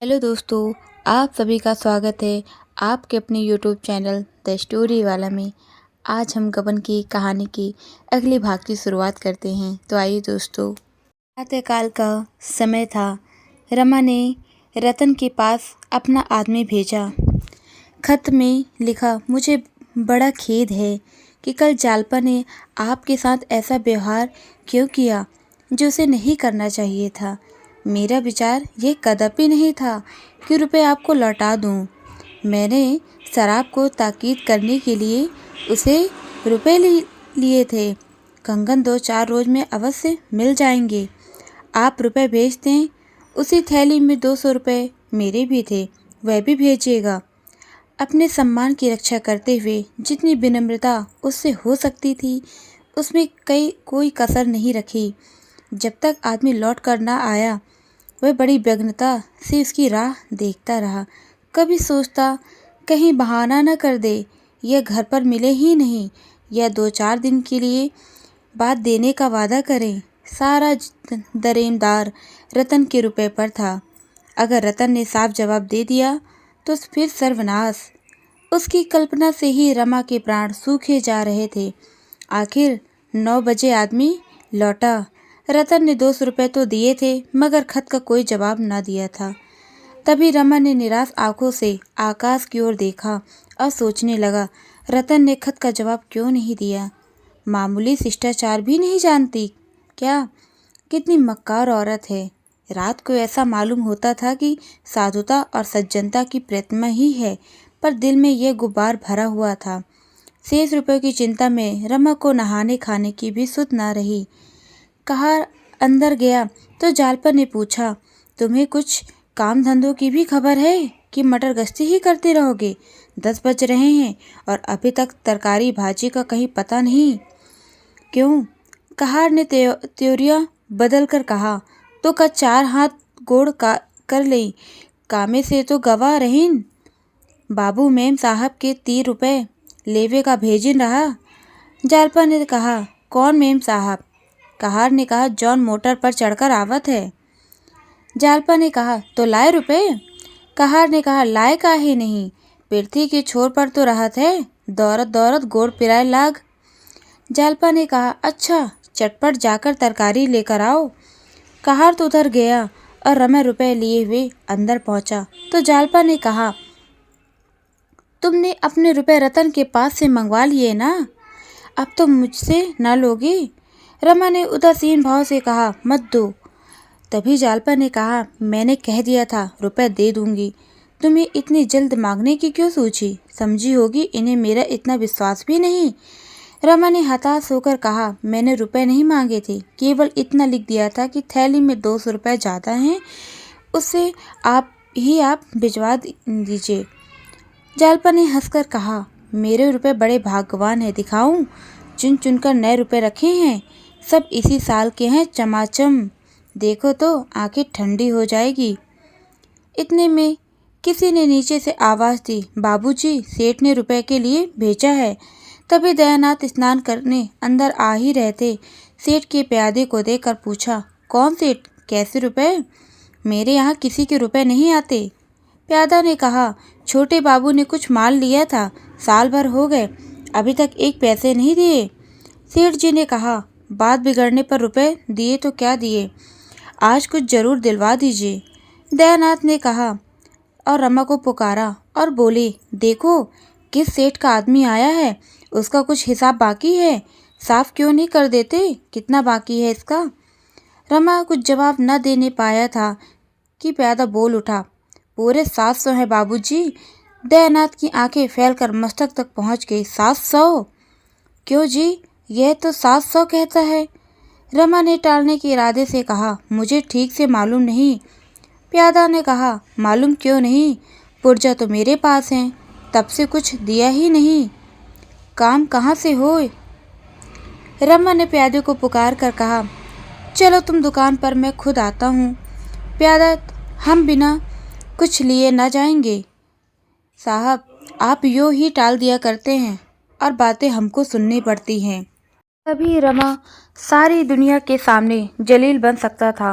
Hello दोस्तों, आप सभी का स्वागत है आपके अपने यूट्यूब चैनल द स्टोरी वाला में। आज हम गबन की कहानी की अगले भाग की शुरुआत करते हैं। तो आइए दोस्तों। प्रातःकाल का समय था। रमा ने रतन के पास अपना आदमी भेजा। खत में लिखा, मुझे बड़ा खेद है कि कल जालपा ने आपके साथ ऐसा व्यवहार क्यों किया जो उसे नहीं करना चाहिए था। मेरा विचार ये कदापि नहीं था कि रुपए आपको लौटा दूं। मैंने शराब को ताकीद करने के लिए उसे रुपए लिए थे। कंगन 2-4 रोज में अवश्य मिल जाएंगे। आप रुपए भेज दें। उसी थैली में 200 रुपये मेरे भी थे, वह भी भेजिएगा। अपने सम्मान की रक्षा करते हुए जितनी विनम्रता उससे हो सकती थी उसमें कोई कसर नहीं रखी। जब तक आदमी लौट कर ना आया वह बड़ी व्यग्रता से उसकी राह देखता रहा। कभी सोचता कहीं बहाना न कर दे, यह घर पर मिले ही नहीं, या 2-4 दिन के लिए बाद देने का वादा करें। सारा दरेमदार रतन के रुपए पर था। अगर रतन ने साफ जवाब दे दिया तो फिर सर्वनाश। उसकी कल्पना से ही रमा के प्राण सूखे जा रहे थे। आखिर 9 बजे आदमी लौटा। रतन ने 200 रुपये तो दिए थे मगर खत का कोई जवाब न दिया था। तभी रमा ने निराश आंखों से आकाश की ओर देखा और सोचने लगा, रतन ने खत का जवाब क्यों नहीं दिया। मामूली शिष्टाचार भी नहीं जानती क्या? कितनी मक्कार औरत है। रात को ऐसा मालूम होता था कि साधुता और सज्जनता की प्रतिमा ही है, पर दिल में यह गुबार भरा हुआ था। शेष रुपयों की चिंता में रमा को नहाने खाने की भी सुध न रही। कहार अंदर गया तो जालपा ने पूछा, तुम्हें कुछ काम धंधों की भी खबर है कि मटर गश्ती ही करते रहोगे? 10 बज रहे हैं और अभी तक तरकारी भाजी का कहीं पता नहीं। क्यों? कहार ने त्योरिया बदल कर कहा, तो का 4 हाथ गोड़ का कर ले, कामे से तो गवा रहीन। बाबू मेम साहब के 30 रुपये लेवे का भेजिन रहा। जालपा ने कहा, कौन मेम साहब? कहार ने कहा, जॉन मोटर पर चढ़कर आवत है। जालपा ने कहा, तो लाए रुपए? कहार ने कहा, लाए काहे नहीं, पृथ्वी के छोर पर तो रहत है, दौरत दौरत गोड़ पिराए लाग। जालपा ने कहा, अच्छा, चटपट जाकर तरकारी लेकर आओ। कहार तो उधर गया और रमा रुपए लिए हुए अंदर पहुंचा तो जालपा ने कहा, तुमने अपने रुपए रतन के पास से मंगवा लिए ना, अब तो मुझसे ना लोगे? रमा ने उदासीन भाव से कहा, मत दो। तभी जालपा ने कहा, मैंने कह दिया था रुपए दे दूंगी, तुम्हें इतनी जल्द मांगने की क्यों सोची? समझी होगी इन्हें मेरा इतना विश्वास भी नहीं। रमा ने हताश होकर कहा, मैंने रुपए नहीं मांगे थे, केवल इतना लिख दिया था कि थैली में 200 रुपये ज़्यादा हैं, उससे आप भिजवा दीजिए। जालपा ने हंसकर कहा, मेरे रुपए बड़े भाग्यवान हैं, दिखाऊं? चुन चुनकर नए रुपए रखे हैं, सब इसी साल के हैं, चमाचम। देखो तो आंखें ठंडी हो जाएगी। इतने में किसी ने नीचे से आवाज़ दी, बाबूजी, सेठ ने रुपए के लिए भेजा है। तभी दयानाथ स्नान करने अंदर आ ही रहे थे। सेठ के प्यादे को देखकर पूछा, कौन सेठ, कैसे रुपए? मेरे यहाँ किसी के रुपए नहीं आते। प्यादा ने कहा, छोटे बाबू ने कुछ माल लिया था, साल भर हो गए, अभी तक 1 पैसे नहीं दिए। सेठ जी ने कहा, बात बिगड़ने पर रुपए दिए तो क्या दिए, आज कुछ जरूर दिलवा दीजिए। दयानाथ ने कहा और रमा को पुकारा और बोले, देखो किस सेठ का आदमी आया है, उसका कुछ हिसाब बाकी है, साफ क्यों नहीं कर देते, कितना बाकी है इसका? रमा कुछ जवाब न देने पाया था कि प्यादा बोल उठा, पूरे 700 है बाबूजी। दयानाथ की आंखें फैलकर मस्तक तक पहुंच गई। 700? क्यों जी, यह तो 700 कहता है। रमा ने टालने के इरादे से कहा, मुझे ठीक से मालूम नहीं। प्यादा ने कहा, मालूम क्यों नहीं, पुर्जा तो मेरे पास हैं, तब से कुछ दिया ही नहीं, काम कहाँ से हो? रमा ने प्यादे को पुकार कर कहा, चलो तुम दुकान पर, मैं खुद आता हूँ। प्यादा, हम बिना कुछ लिए न जाएंगे साहब, आप यूँ ही टाल दिया करते हैं और बातें हमको सुननी पड़ती हैं। तभी रमा सारी दुनिया के सामने जलील बन सकता था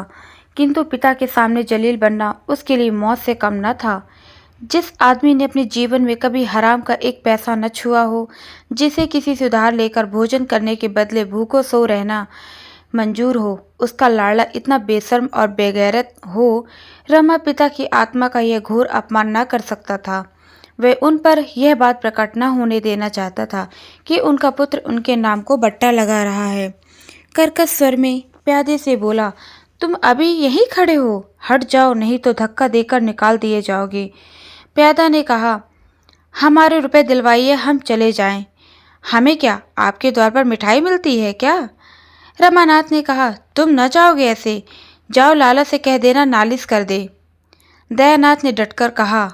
किंतु पिता के सामने जलील बनना उसके लिए मौत से कम न था। जिस आदमी ने अपने जीवन में कभी हराम का एक पैसा न छुआ हो, जिसे किसी से उधार लेकर भोजन करने के बदले भूखों सो रहना मंजूर हो, उसका लाड़ला इतना बेशर्म और बेगैरत हो, रमा पिता की आत्मा का यह घोर अपमान न कर सकता था। वह उन पर यह बात प्रकट न होने देना चाहता था कि उनका पुत्र उनके नाम को बट्टा लगा रहा है। कर्कश स्वर में प्यादे से बोला, तुम अभी यहीं खड़े हो? हट जाओ, नहीं तो धक्का देकर निकाल दिए जाओगे। प्यादा ने कहा, हमारे रुपए दिलवाइए, हम चले जाएं। हमें क्या, आपके द्वार पर मिठाई मिलती है क्या? रमानाथ ने कहा, तुम न जाओगे ऐसे? जाओ, लाला से कह देना नालिश कर दे। दयानाथ ने डटकर कहा,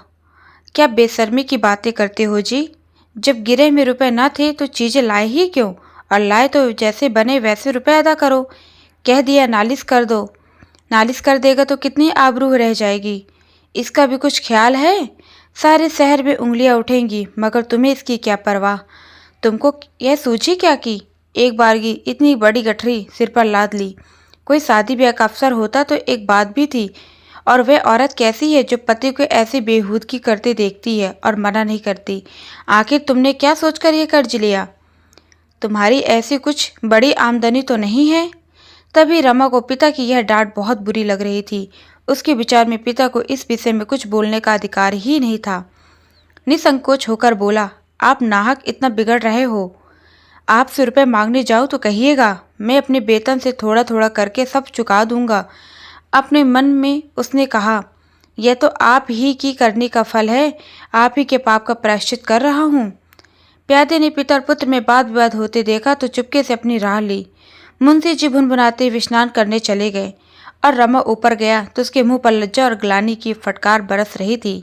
क्या बेशर्मी की बातें करते हो जी? जब गिरे में रुपए न थे तो चीजें लाए ही क्यों? और लाए तो जैसे बने वैसे रुपए अदा करो। कह दिया नालिश कर दो। नालिश कर देगा तो कितनी आबरू रह जाएगी, इसका भी कुछ ख्याल है? सारे शहर में उंगलियां उठेंगी, मगर तुम्हें इसकी क्या परवाह? तुमको यह सूझी क्या कि एक बारगी इतनी बड़ी गठरी सिर पर लाद ली? कोई शादी ब्याह का अवसर होता तो एक बात भी थी। और वह औरत कैसी है जो पति को ऐसी बेहूदगी करते देखती है और मना नहीं करती? आखिर तुमने क्या सोचकर यह कर्ज लिया? तुम्हारी ऐसी कुछ बड़ी आमदनी तो नहीं है? तभी रमा को पिता की यह डांट बहुत बुरी लग रही थी। उसके विचार में पिता को इस विषय में कुछ बोलने का अधिकार ही नहीं था। निसंकोच होकर बोला, आप नाहक इतना बिगड़ रहे हो। आपसे रुपए मांगने जाऊं तो कहिएगा, मैं अपने वेतन से थोड़ा थोड़ा करके सब चुका दूंगा। अपने मन में उसने कहा, यह तो आप ही की करनी का फल है, आप ही के पाप का प्रायश्चित कर रहा हूँ। प्यादे ने पिता और पुत्र में वाद विवाद होते देखा तो चुपके से अपनी राह ली। मुंशी जी भुनभुनाते हुए स्नान करने चले गए और रमा ऊपर गया तो उसके मुंह पर लज्जा और ग्लानि की फटकार बरस रही थी।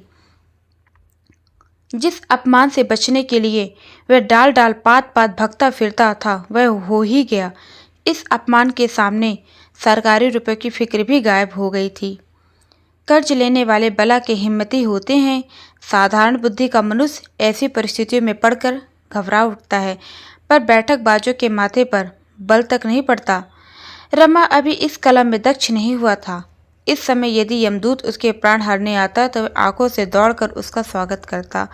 जिस अपमान से बचने के लिए वह डाल डाल पात पात भगता फिरता था वह हो ही गया। इस अपमान के सामने सरकारी रुपए की फिक्र भी गायब हो गई थी। कर्ज लेने वाले बला के हिम्मती होते हैं। साधारण बुद्धि का मनुष्य ऐसी परिस्थितियों में पड़कर घबरा उठता है, पर बैठक बाजों के माथे पर बल तक नहीं पड़ता। रमा अभी इस कलम में दक्ष नहीं हुआ था। इस समय यदि यमदूत उसके प्राण हरने आता तो वह आंखों से दौड़कर उसका स्वागत करता।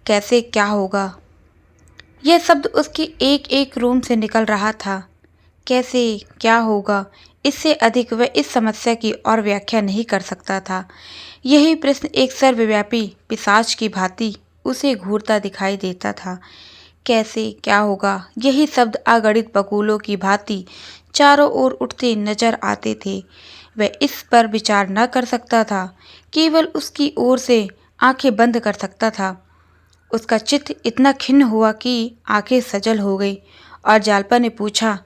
कैसे क्या होगा, यह शब्द उसकी एक एक रूम से निकल रहा था। कैसे क्या होगा, इससे अधिक वह इस समस्या की और व्याख्या नहीं कर सकता था। यही प्रश्न एक सर्वव्यापी पिशाच की भांति उसे घूरता दिखाई देता था। कैसे क्या होगा, यही शब्द अगणित बकुलों की भांति चारों ओर उठते नजर आते थे। वह इस पर विचार न कर सकता था, केवल उसकी ओर से आंखें बंद कर सकता था। उसका चित्त इतना खिन्न हुआ कि आंखें सजल हो गई और जालपा ने पूछा,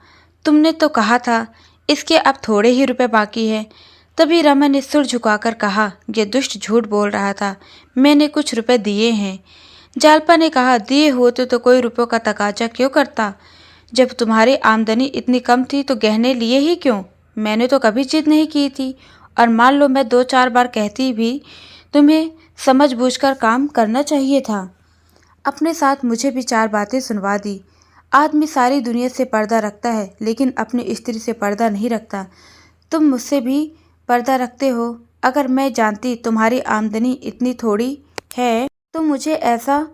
तुमने तो कहा था इसके अब थोड़े ही रुपए बाकी हैं। तभी रमन ने सिर झुकाकर कहा, यह दुष्ट झूठ बोल रहा था, मैंने कुछ रुपए दिए हैं। जालपा ने कहा, दिए होते तो कोई रुपयों का तकाजा क्यों करता? जब तुम्हारी आमदनी इतनी कम थी तो गहने लिए ही क्यों? मैंने तो कभी जिद नहीं की थी, और मान लो मैं 2-4 बार कहती भी, तुम्हें समझ बूझकर काम करना चाहिए था। अपने साथ मुझे भी 4 बातें सुनवा दी। आदमी सारी दुनिया से पर्दा रखता है, लेकिन अपनी स्त्री से पर्दा नहीं रखता। तुम मुझसे भी पर्दा रखते हो। अगर मैं जानती तुम्हारी आमदनी इतनी थोड़ी है तो मुझे ऐसा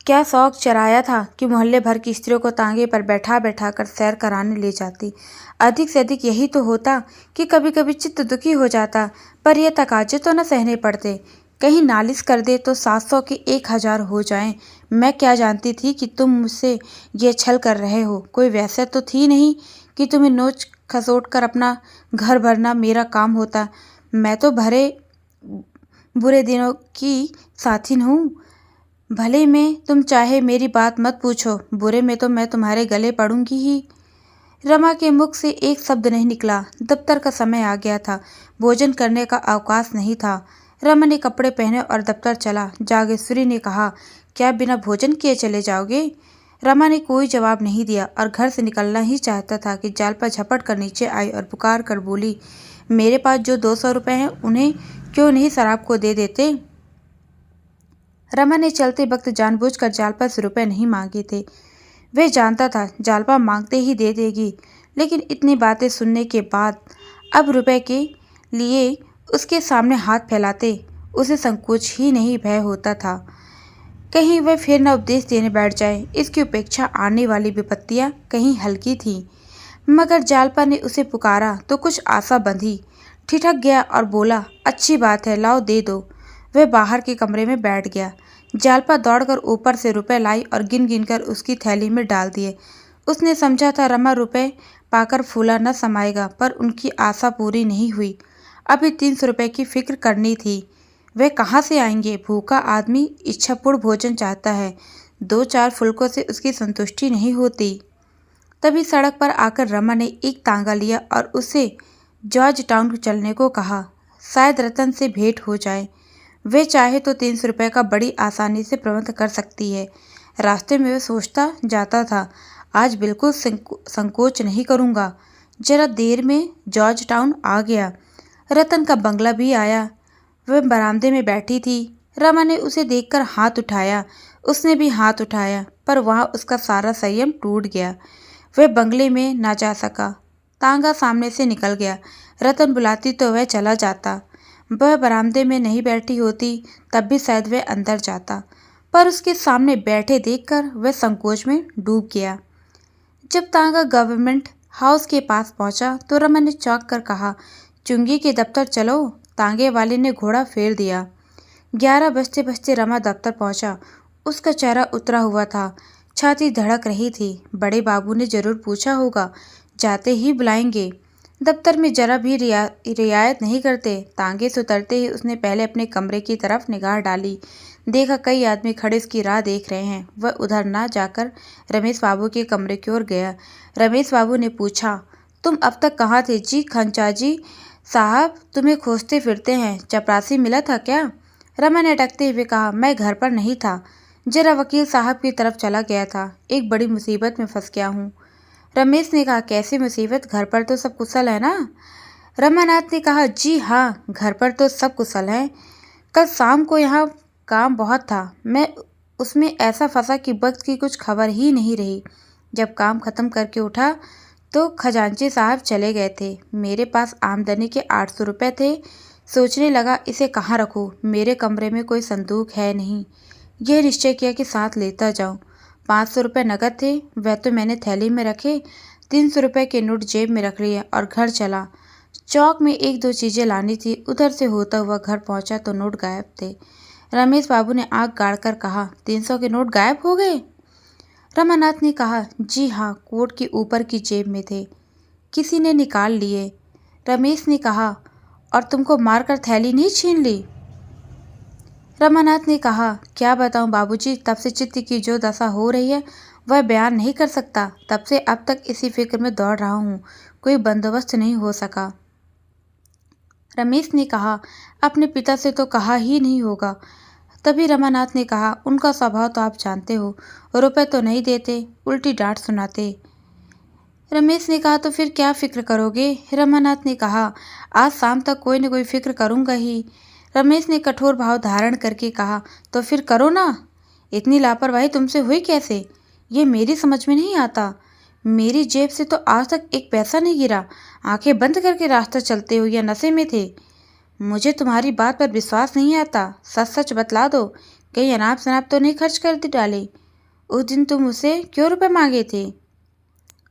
क्या शौक चढ़ाया था कि मोहल्ले भर की स्त्रियों को तांगे पर बैठा बैठा कर सैर कराने ले जाती। अधिक से अधिक यही तो होता कि कभी कभी चित्त दुखी हो जाता, पर यह तकाजे तो न सहने पड़ते। कहीं नालिश कर दे तो 700 के 1000 हो जाएं। मैं क्या जानती थी कि तुम मुझसे ये छल कर रहे हो। कोई वैसा तो थी नहीं कि तुम्हें नोच खसोट कर अपना घर भरना मेरा काम होता। मैं तो भरे बुरे दिनों की साथिन हूँ। भले में तुम चाहे मेरी बात मत पूछो, बुरे में तो मैं तुम्हारे गले पड़ूंगी ही। रमा के मुख से एक शब्द नहीं निकला। दफ्तर का समय आ गया था, भोजन करने का अवकाश नहीं था। रमा ने कपड़े पहने और दफ्तर चला। जागेश्वरी ने कहा, क्या बिना भोजन किए चले जाओगे? रमा ने कोई जवाब नहीं दिया और घर से निकलना ही चाहता था कि जालपा झपट कर नीचे आई और पुकार कर बोली, मेरे पास जो 200 रुपये हैं उन्हें क्यों नहीं शराब को दे देते? रमा ने चलते वक्त जानबूझकर जालपा से रुपए नहीं मांगे थे। वह जानता था जालपा मांगते ही दे देगी, लेकिन इतनी बातें सुनने के बाद अब रुपए के लिए उसके सामने हाथ फैलाते उसे संकोच ही नहीं भय होता था कहीं वह फिर न उपदेश देने बैठ जाए। इसकी उपेक्षा आने वाली विपत्तियां कहीं हल्की थी, मगर जालपा ने उसे पुकारा तो कुछ आशा बंधी। ठिठक गया और बोला, अच्छी बात है, लाओ दे दो। वह बाहर के कमरे में बैठ गया। जालपा दौड़कर ऊपर से रुपए लाई और गिन गिन कर उसकी थैली में डाल दिए। उसने समझा था रमा रुपए पाकर फूला न समाएगा, पर उनकी आशा पूरी नहीं हुई। अभी 300 रुपए की फिक्र करनी थी। वे कहाँ से आएंगे? भूखा आदमी इच्छापूर्ण भोजन चाहता है, 2-4 फुलकों से उसकी संतुष्टि नहीं होती। तभी सड़क पर आकर रमा ने एक तांगा लिया और उसे जॉर्ज टाउन चलने को कहा, शायद रतन से भेंट हो जाए। वे चाहे तो 300 रुपये का बड़ी आसानी से प्रबंध कर सकती है। रास्ते में वह सोचता जाता था, आज बिल्कुल संकोच नहीं करूँगा। जरा देर में जॉर्ज टाउन आ गया। रतन का बंगला भी आया। वह बरामदे में बैठी थी। रमा ने उसे देखकर हाथ उठाया। उसने भी हाथ उठाया, पर वहाँ उसका सारा संयम टूट गया। वह बंगले में ना जा सका। तांगा सामने से निकल गया। रतन बुलाती तो वह चला जाता। वह बरामदे में नहीं बैठी होती तब भी शायद वह अंदर जाता, पर उसके सामने बैठे देखकर वह संकोच में डूब गया। जब तांगा गवर्नमेंट हाउस के पास पहुंचा तो रमा ने चौंक कर कहा, चुंगी के दफ्तर चलो। तांगे वाले ने घोड़ा फेर दिया। 11 बजते बजते रमा दफ्तर पहुंचा। उसका चेहरा उतरा हुआ था, छाती धड़क रही थी। बड़े बाबू ने जरूर पूछा होगा, जाते ही बुलाएंगे। दफ्तर में जरा भी रियायत नहीं करते। तांगे से उतरते ही उसने पहले अपने कमरे की तरफ निगाह डाली। देखा कई आदमी खड़े उसकी राह देख रहे हैं। वह उधर ना जाकर रमेश बाबू के कमरे की ओर गया। रमेश बाबू ने पूछा, तुम अब तक कहाँ थे? जी खंचाजी साहब तुम्हें खोजते फिरते हैं, चपरासी मिला था क्या? रमा ने अटकते हुए कहा, मैं घर पर नहीं था, जरा वकील साहब की तरफ चला गया था। एक बड़ी मुसीबत में फंस गया हूँ। रमेश ने कहा, कैसी मुसीबत? घर पर तो सब कुशल है ना? रमानाथ ने कहा, जी हाँ, घर पर तो सब कुशल है। कल शाम को यहाँ काम बहुत था, मैं उसमें ऐसा फंसा कि वक्त की कुछ खबर ही नहीं रही। जब काम खत्म करके उठा तो खजांची साहब चले गए थे। मेरे पास आमदनी के 800 रुपये थे। सोचने लगा इसे कहाँ रखूँ। मेरे कमरे में कोई संदूक है नहीं। यह निश्चय किया कि साथ लेता जाऊँ। 500 रुपये नकद थे, वह तो मैंने थैली में रखे। 300 रुपये के नोट जेब में रख लिए और घर चला। चौक में 1-2 चीज़ें लानी थी। उधर से होता हुआ घर पहुँचा तो नोट गायब थे। रमेश बाबू ने आँख गाड़कर कहा, 300 के नोट गायब हो गए? रमानाथ ने कहा, जी हाँ, कोट की ऊपर की जेब में थे, किसी ने निकाल लिए। रमेश ने कहा, और तुमको मारकर थैली नहीं छीन ली? रमानाथ ने कहा, क्या बताऊं बाबूजी, तब से चित्त की जो दशा हो रही है वह बयान नहीं कर सकता। तब से अब तक इसी फिक्र में दौड़ रहा हूँ, कोई बंदोबस्त नहीं हो सका। रमेश ने कहा, अपने पिता से तो कहा ही नहीं होगा। तभी रमानाथ ने कहा, उनका स्वभाव तो आप जानते हो, रुपए तो नहीं देते, उल्टी डांट सुनाते। रमेश ने कहा, तो फिर क्या फिक्र करोगे? रमानाथ ने कहा, आज शाम तक कोई न कोई फिक्र करूंगा ही। रमेश ने कठोर भाव धारण करके कहा, तो फिर करो ना। इतनी लापरवाही तुमसे हुई कैसे? ये मेरी समझ में नहीं आता। मेरी जेब से तो आज तक एक पैसा नहीं गिरा। आंखें बंद करके रास्ता चलते हो या नशे में थे? मुझे तुम्हारी बात पर विश्वास नहीं आता। सच सच बतला दो, कहीं अनाप शनाप तो नहीं खर्च कर डाले? उस दिन तुम मुझसे क्यों रुपए मांगे थे?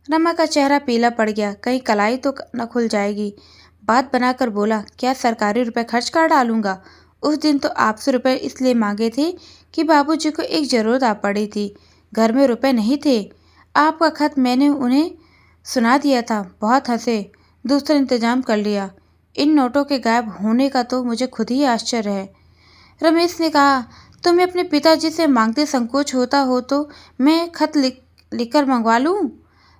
रमा का चेहरा पीला पड़ गया। कहीं कलाई तो न खुल जाएगी। बात बनाकर बोला, क्या सरकारी रुपए खर्च कर डालूंगा? उस दिन तो आपसे रुपए इसलिए मांगे थे कि बाबूजी को एक ज़रूरत आ पड़ी थी। घर में रुपए नहीं थे। आपका खत मैंने उन्हें सुना दिया था। बहुत हंसे। दूसरा इंतजाम कर लिया। इन नोटों के गायब होने का तो मुझे खुद ही आश्चर्य है। रमेश ने कहा, तुम्हें अपने पिताजी से मांगते संकोच होता हो तो मैं खत लिखकर मंगवा लूँ?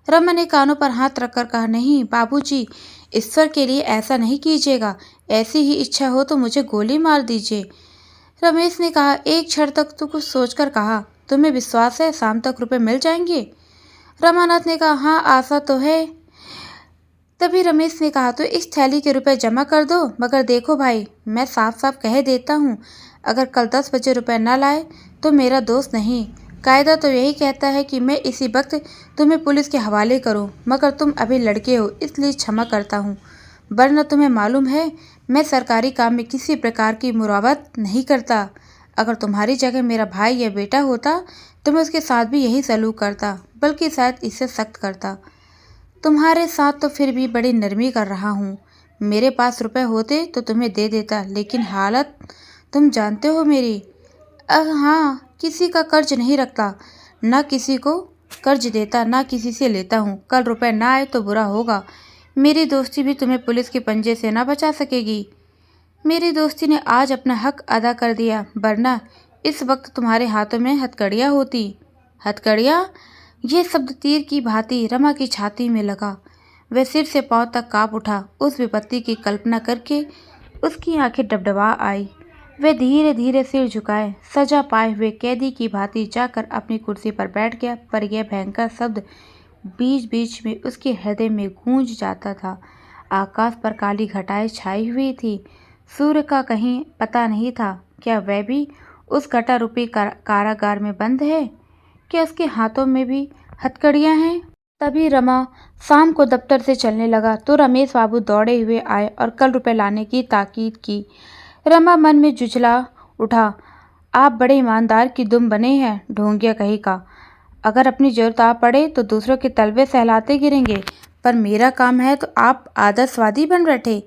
रमा ने कानों पर हाथ रखकर कहा, नहीं बाबूजी, ईश्वर के लिए ऐसा नहीं कीजिएगा। ऐसी ही इच्छा हो तो मुझे गोली मार दीजिए। रमेश ने कहा, एक क्षण तक तो कुछ सोचकर कहा, तुम्हें विश्वास है शाम तक रुपए मिल जाएंगे? रमानाथ ने कहा, हाँ आशा तो है। तभी रमेश ने कहा, तो इस थैली के रुपए जमा कर दो। मगर देखो भाई, मैं साफ साफ कह देता हूँ, अगर कल 10 बजे रुपए न लाए तो मेरा दोस्त नहीं। कायदा तो यही कहता है कि मैं इसी वक्त तुम्हें पुलिस के हवाले करूं, मगर तुम अभी लड़के हो इसलिए क्षमा करता हूं, वरना तुम्हें मालूम है मैं सरकारी काम में किसी प्रकार की मुरावत नहीं करता। अगर तुम्हारी जगह मेरा भाई या बेटा होता तो मैं उसके साथ भी यही सलूक करता, बल्कि शायद इससे सख्त करता। तुम्हारे साथ तो फिर भी बड़ी नरमी कर रहा हूँ। मेरे पास रुपए होते तो तुम्हें दे देता, लेकिन हालत तुम जानते हो मेरी। हाँ, किसी का कर्ज नहीं रखता, ना किसी को कर्ज देता, ना किसी से लेता हूँ। कल रुपए ना आए तो बुरा होगा। मेरी दोस्ती भी तुम्हें पुलिस के पंजे से ना बचा सकेगी। मेरी दोस्ती ने आज अपना हक अदा कर दिया, वरना इस वक्त तुम्हारे हाथों में हथकड़ियाँ होती। हथकड़ियाँ? यह शब्द तीर की भांति रमा की छाती में लगा। वह सिर से पांव तक कांप उठा। उस विपत्ति की कल्पना करके उसकी आंखें डबडबा आई। वह धीरे धीरे सिर झुकाए सजा पाए हुए कैदी की भांति जाकर अपनी कुर्सी पर बैठ गया, पर यह भयंकर शब्द बीच बीच में उसके हृदय में गूंज जाता था। आकाश पर काली घटाएं छाई हुई थी। सूर्य का कहीं पता नहीं था। क्या वह भी उस घटा रूपी कारागार में बंद है? क्या उसके हाथों में भी हथकड़ियां हैं? तभी रमा शाम को दफ्तर से चलने लगा तो रमेश बाबू दौड़े हुए आए और कल रुपए लाने की ताकीद की। रमा मन में जुझला उठा। आप बड़े ईमानदार की दुम बने हैं, ढोंगिया कही का। अगर अपनी जरूरत आ पड़े तो दूसरों के तलवे सहलाते गिरेंगे, पर मेरा काम है तो आप आदर्शवादी बन बैठे।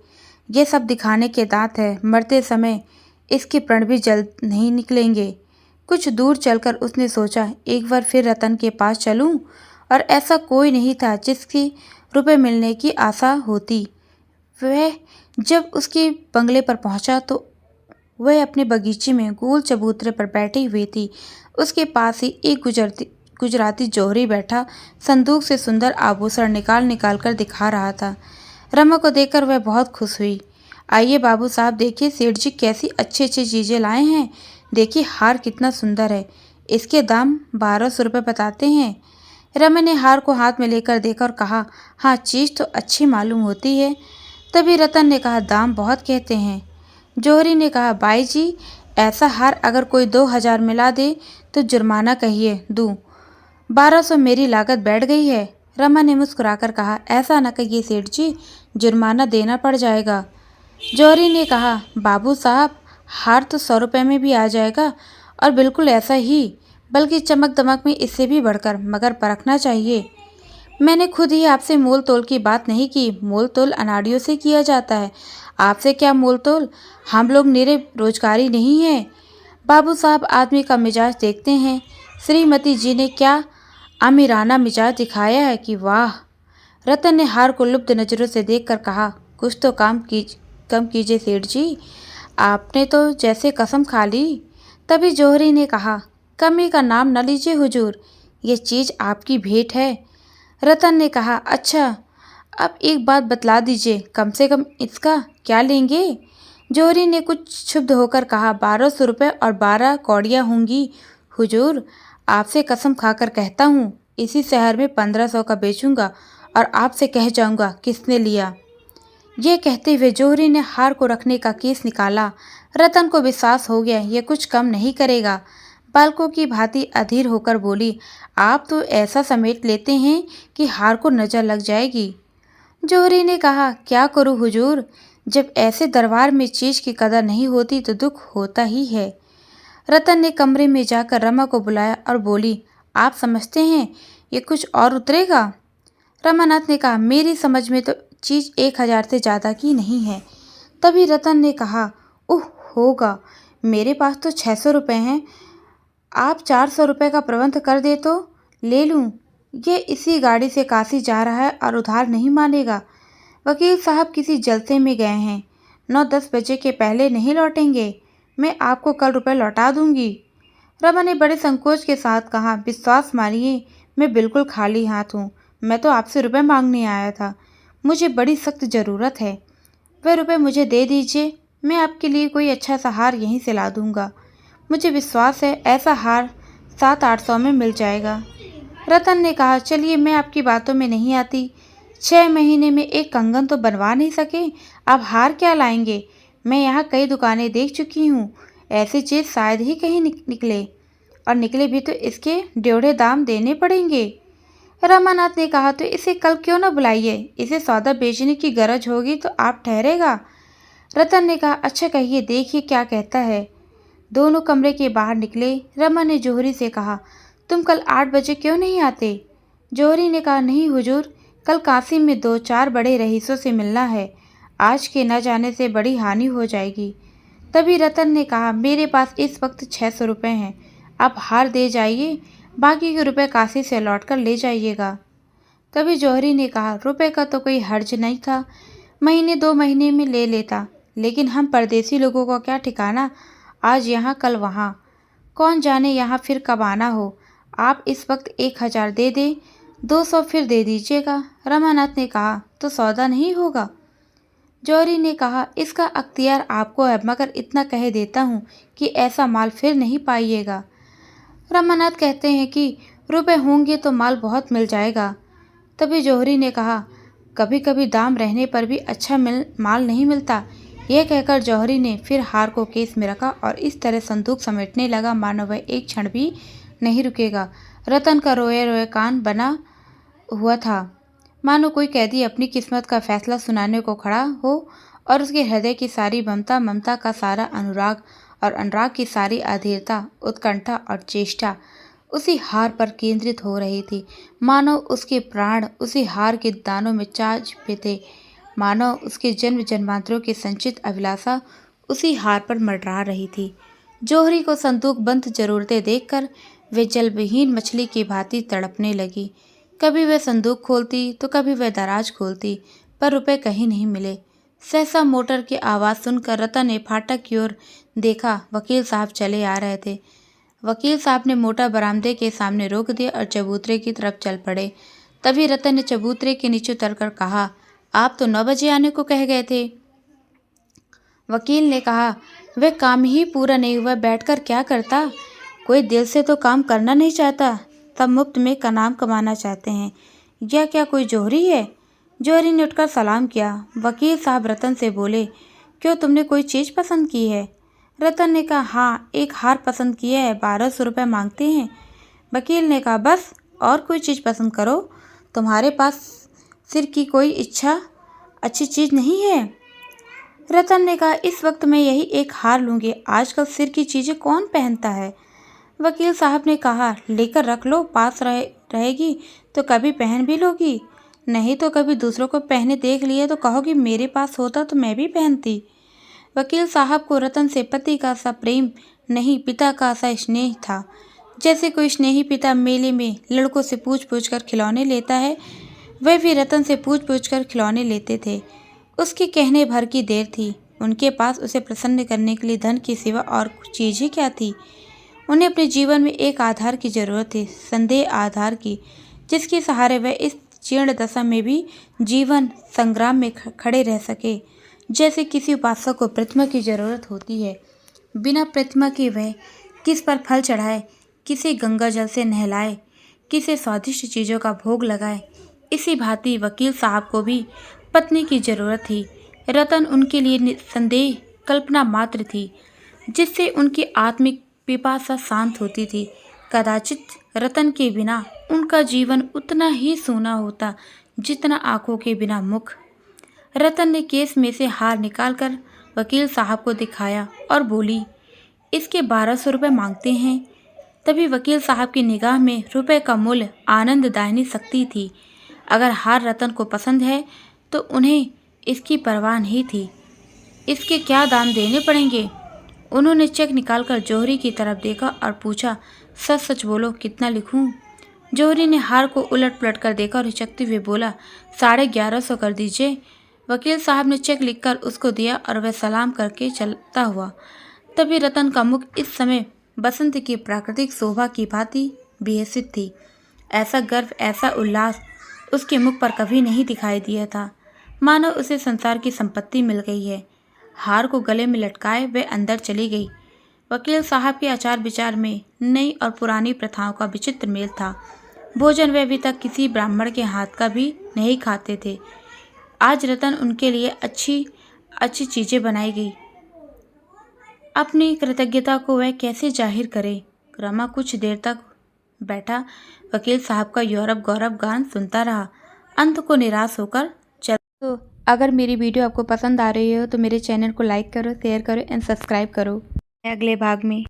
ये सब दिखाने के दांत है। मरते समय इसके प्रण भी जल्द नहीं निकलेंगे। कुछ दूर चलकर उसने सोचा, एक बार फिर रतन के पास चलूं, और ऐसा कोई नहीं था जिसकी रुपए मिलने की आशा होती। वह जब उसके बंगले पर पहुंचा तो वह अपने बगीचे में गोल चबूतरे पर बैठी हुई थी। उसके पास ही एक गुजराती जौहरी बैठा संदूक से सुंदर आभूषण निकाल निकाल कर दिखा रहा था। रमा को देखकर वह बहुत खुश हुई। आइए बाबू साहब, देखिए सेठ जी कैसी अच्छी अच्छी चीज़ें लाए हैं। देखिए हार कितना सुंदर है। इसके दाम 1200 रुपये बताते हैं। रमा ने हार को हाथ में लेकर देखा और कहा, हाँ चीज़ तो अच्छी मालूम होती है। तभी रतन ने कहा, दाम बहुत कहते हैं। जौहरी ने कहा, बाई जी ऐसा हार अगर कोई 2000 मिला दे तो जुर्माना कहिए दूँ। 1200 मेरी लागत बैठ गई है। रमा ने मुस्कुराकर कहा, ऐसा न कहिए सेठ जी, जुर्माना देना पड़ जाएगा। जौहरी ने कहा, बाबू साहब हार तो 100 रुपये में भी आ जाएगा, और बिल्कुल ऐसा ही, बल्कि चमक दमक में इससे भी बढ़कर, मगर परखना चाहिए। मैंने खुद ही आपसे मोल तोल की बात नहीं की। मोल तोल अनाड़ियों से किया जाता है। आपसे क्या मोल तोल? हम लोग निरे रोजगारी नहीं हैं। बाबू साहब आदमी का मिजाज देखते हैं। श्रीमती जी ने क्या आमिराना मिजाज दिखाया है कि वाह। रतन ने हार को लुब्ध नज़रों से देखकर कहा, कुछ तो कम कीजिए सेठ जी, आपने तो जैसे कसम खा ली। तभी जौहरी ने कहा, कमी का नाम न लीजिए हुजूर, ये चीज़ आपकी भेंट है। रतन ने कहा, अच्छा अब एक बात बतला दीजिए, कम से कम इसका क्या लेंगे? जौहरी ने कुछ क्षुब्ध होकर कहा, 1200 रुपये और 12 कौड़ियाँ होंगी हुजूर। आपसे कसम खाकर कहता हूँ, इसी शहर में 1500 का बेचूंगा और आपसे कह जाऊंगा किसने लिया। यह कहते हुए जौहरी ने हार को रखने का केस निकाला। रतन को विश्वास हो गया यह कुछ कम नहीं करेगा। बालकों की भांति अधीर होकर बोली, आप तो ऐसा समेट लेते हैं कि हार को नज़र लग जाएगी। जौहरी ने कहा, क्या करूँ हुजूर, जब ऐसे दरबार में चीज़ की कदर नहीं होती तो दुख होता ही है। रतन ने कमरे में जाकर रमा को बुलाया और बोली, आप समझते हैं ये कुछ और उतरेगा? रमानाथ ने कहा, मेरी समझ में तो चीज़ 1000 से ज़्यादा की नहीं है। तभी रतन ने कहा, उह होगा, मेरे पास तो 600 रुपये हैं। आप 400 रुपये का प्रबंध कर दे तो ले लूँ। ये इसी गाड़ी से काशी जा रहा है और उधार नहीं मानेगा। वकील साहब किसी जलसे में गए हैं, 9-10 बजे के पहले नहीं लौटेंगे। मैं आपको कल रुपए लौटा दूंगी। रमा ने बड़े संकोच के साथ कहा, विश्वास मानिए मैं बिल्कुल खाली हाथ हूँ। मैं तो आपसे रुपए मांगने आया था। मुझे बड़ी सख्त ज़रूरत है। वह रुपए मुझे दे दीजिए, मैं आपके लिए कोई अच्छा सा हार यहीं से ला दूंगा। मुझे विश्वास है ऐसा हार 700-800 में मिल जाएगा। रतन ने कहा, चलिए मैं आपकी बातों में नहीं आती। 6 महीने में एक कंगन तो बनवा नहीं सके, अब हार क्या लाएंगे? मैं यहाँ कई दुकानें देख चुकी हूँ, ऐसी चीज़ शायद ही कहीं निकले, और निकले भी तो इसके डेढ़े दाम देने पड़ेंगे। रमानाथ ने कहा, तो इसे कल क्यों न बुलाइए, इसे सौदा बेचने की गरज होगी तो आप ठहरेगा। रतन ने कहा, अच्छा कहिए, देखिए क्या कहता है। दोनों कमरे के बाहर निकले। रमा ने जौहरी से कहा, तुम कल 8 बजे क्यों नहीं आते? जौहरी ने कहा, नहीं हुजूर, कल कासिम में 2-4 बड़े रईसों से मिलना है। आज के न जाने से बड़ी हानि हो जाएगी। तभी रतन ने कहा, मेरे पास इस वक्त 600 रुपये हैं, आप हार दे जाइए, बाकी के रुपए काशी से लौट कर ले जाइएगा। तभी जौहरी ने कहा, रुपए का तो कोई हर्ज नहीं था, महीने 2 महीने में ले लेता, लेकिन हम परदेसी लोगों का क्या ठिकाना, आज यहाँ कल वहाँ, कौन जाने यहाँ फिर कब आना हो। आप इस वक्त 1000 दे दें, 200 फिर दे दीजिएगा। रमानाथ ने कहा, तो सौदा नहीं होगा? जौहरी ने कहा, इसका अख्तियार आपको है, मगर इतना कह देता हूँ कि ऐसा माल फिर नहीं पाइएगा। रमानाथ कहते हैं कि रुपए होंगे तो माल बहुत मिल जाएगा। तभी जौहरी ने कहा, कभी कभी दाम रहने पर भी अच्छा माल नहीं मिलता। यह कहकर जौहरी ने फिर हार को केस में रखा और इस तरह संदूक समेटने लगा मानो वह एक क्षण भी नहीं रुकेगा। रतन का रोए रोए कान बना हुआ था, मानो कोई कैदी अपनी किस्मत का फैसला सुनाने को खड़ा हो और उसके हृदय की सारी ममता, ममता का सारा अनुराग और अनुराग की सारी अधीरता, उत्कंठा और चेष्टा उसी हार पर केंद्रित हो रही थी। मानो उसके प्राण उसी हार के दानों में चाच पे थे, मानो उसके जन्म जन्मांतरों की संचित अभिलाषा उसी हार पर मंडरा रही थी। जौहरी को संदूक बंद जरूरतें देखकर वे जलविहीन मछली की भांति तड़पने लगी। कभी वह संदूक खोलती तो कभी वह दराज खोलती, पर रुपए कहीं नहीं मिले। सहसा मोटर की आवाज़ सुनकर रतन ने फाटक की ओर देखा। वकील साहब चले आ रहे थे। वकील साहब ने मोटर बरामदे के सामने रोक दिया और चबूतरे की तरफ चल पड़े। तभी रतन ने चबूतरे के नीचे उतरकर कहा, आप तो 9 बजे आने को कह गए थे। वकील ने कहा, वह काम ही पूरा नहीं हुआ, बैठकर क्या करता। कोई दिल से तो काम करना नहीं चाहता, सब मुफ्त में का नाम कमाना चाहते हैं। यह क्या कोई जौहरी है? जौहरी ने उठकर सलाम किया। वकील साहब रतन से बोले, क्यों, तुमने कोई चीज़ पसंद की है? रतन ने कहा, हाँ, एक हार पसंद किया है, 1200 रुपये मांगते हैं। वकील ने कहा, बस, और कोई चीज़ पसंद करो, तुम्हारे पास सिर की कोई इच्छा अच्छी चीज़ नहीं है? रतन ने कहा, इस वक्त मैं यही एक हार लूँगी, आजकल सिर की चीज़ें कौन पहनता है। वकील साहब ने कहा, लेकर रख लो, पास रहेगी तो कभी पहन भी लोगी, नहीं तो कभी दूसरों को पहने देख लिए तो कहोगी मेरे पास होता तो मैं भी पहनती। वकील साहब को रतन से पति का सा प्रेम नहीं, पिता का सा स्नेह था। जैसे कोई स्नेही पिता मेले में लड़कों से पूछ पूछ कर खिलौने लेता है, वह भी रतन से पूछ पूछ कर खिलौने लेते थे। उसके कहने भर की देर थी। उनके पास उसे प्रसन्न करने के लिए धन की सिवा और कुछ चीज़ ही क्या थी। उन्हें अपने जीवन में एक आधार की जरूरत थी, संदेह आधार की, जिसके सहारे वह इस जीर्ण दशा में भी जीवन संग्राम में खड़े रह सके। जैसे किसी उपासक को प्रतिमा की जरूरत होती है, बिना प्रतिमा के वह किस पर फल चढ़ाए, किसे गंगा जल से नहलाए, किसे स्वादिष्ट चीज़ों का भोग लगाए। इसी भांति वकील साहब को भी पत्नी की जरूरत थी। रतन उनके लिए निसंदेह कल्पना मात्र थी, जिससे उनकी आत्मिक पिपासा शांत होती थी। कदाचित रतन के बिना उनका जीवन उतना ही सूना होता जितना आंखों के बिना मुख। रतन ने केस में से हार निकालकर वकील साहब को दिखाया और बोली, इसके 1200 रुपये मांगते हैं। तभी वकील साहब की निगाह में रुपए का मूल्य आनंददायिनी शक्ति थी। अगर हार रतन को पसंद है तो उन्हें इसकी परवाह नहीं थी। इसके क्या दाम देने पड़ेंगे? उन्होंने चेक निकालकर जौहरी की तरफ देखा और पूछा, सच सच बोलो, कितना लिखूं? जौहरी ने हार को उलट पलट कर देखा और हिचकते हुए बोला, 1150 कर दीजिए। वकील साहब ने चेक लिखकर उसको दिया और वह सलाम करके चलता हुआ। तभी रतन का मुख इस समय बसंत की प्राकृतिक शोभा की भांति विकसित थी। ऐसा गर्व, ऐसा उल्लास उसके मुख पर कभी नहीं दिखाई दिया था, मानो उसे संसार की संपत्ति मिल गई है। हार को गले में लटकाए वह अंदर चली गई। वकील साहब के आचार विचार में नई और पुरानी प्रथाओं का विचित्र मेल था। भोजन वे अभी तक किसी ब्राह्मण के हाथ का भी नहीं खाते थे। आज रतन उनके लिए अच्छी अच्छी चीज़ें बनाई गई। अपनी कृतज्ञता को वह कैसे जाहिर करे। रमा कुछ देर तक बैठा वकील साहब का यूरोप गौरव गान सुनता रहा। अंत को निराश होकर चल। तो अगर मेरी वीडियो आपको पसंद आ रही हो तो मेरे चैनल को लाइक करो, शेयर करो एंड सब्सक्राइब करो। अगले भाग में